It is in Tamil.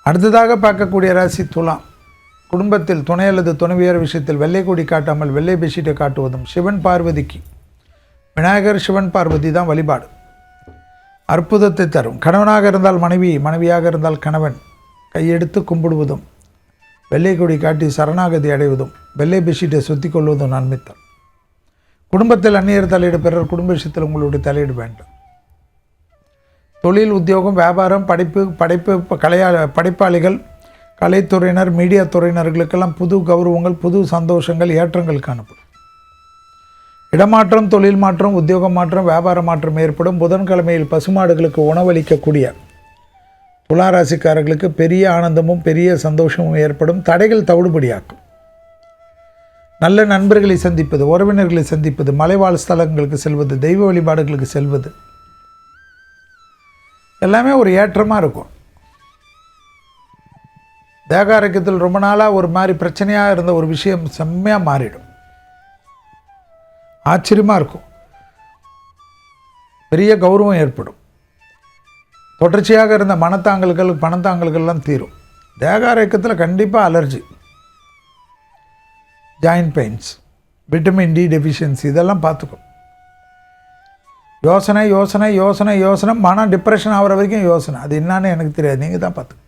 அடுத்ததாக பார்க்கக்கூடிய ராசி துலாம். குடும்பத்தில் துணை அல்லது துணைவியர் விஷயத்தில் வெள்ளை கொடி காட்டாமல் வெள்ளை பெட்ஷீட்டை காட்டுவதும், சிவன் பார்வதிக்கு விநாயகர் சிவன் பார்வதி தான் வழிபாடு, அற்புதத்தை தரும். கணவனாக இருந்தால் மனைவி, மனைவியாக இருந்தால் கணவன் கையெடுத்து கும்பிடுவதும், வெள்ளை கொடி காட்டி சரணாகதி அடைவதும், வெள்ளை பெட்ஷீட்டை சுற்றி கொள்வதும் நன்மை தரும். குடும்பத்தில் அந்நியர் தலையீடு, பிறர் குடும்ப விஷயத்தில் உங்களுடைய தலையீடு வேண்டாம். தொழில், உத்தியோகம், வியாபாரம், படைப்பாளிகள், கலைத்துறையினர், மீடியா துறையினர்களுக்கெல்லாம் புது கௌரவங்கள், புது சந்தோஷங்கள், ஏற்றங்கள் காணப்படும். இடமாற்றம், தொழில் மாற்றம், உத்தியோக மாற்றம், வியாபார மாற்றம் ஏற்படும். புதன்கிழமையில் பசுமாடுகளுக்கு உணவளிக்கக்கூடிய துளாராசிக்காரர்களுக்கு பெரிய ஆனந்தமும் பெரிய சந்தோஷமும் ஏற்படும். தடைகள் தவிடுபடியாக்கும். நல்ல நண்பர்களை சந்திப்பது, உறவினர்களை சந்திப்பது, மலைவாழ் ஸ்தலங்களுக்கு செல்வது, தெய்வ வழிபாடுகளுக்கு செல்வது எல்லாமே ஒரு ஏற்றமாக இருக்கும். தேகாரக்கத்தில் ரொம்ப நாளாக ஒரு மாதிரி பிரச்சனையாக இருந்த ஒரு விஷயம் செம்மையாக மாறிடும். ஆச்சரியமாக இருக்கும். பெரிய கௌரவம் ஏற்படும். தொடர்ச்சியாக இருந்த பணத்தாங்கல்கள்லாம் தீரும். தேகாரக்கத்தில் கண்டிப்பாக allergy, joint pains, vitamin D deficiency இதெல்லாம் பார்த்துக்கும். யோசனை யோசனை யோசனை யோசனை, மனம் டிப்ரெஷன் ஆகிற வரைக்கும் யோசனை. அது என்னான்னு எனக்கு தெரியாது, நீங்கள் தான் பார்த்துக்கணும்.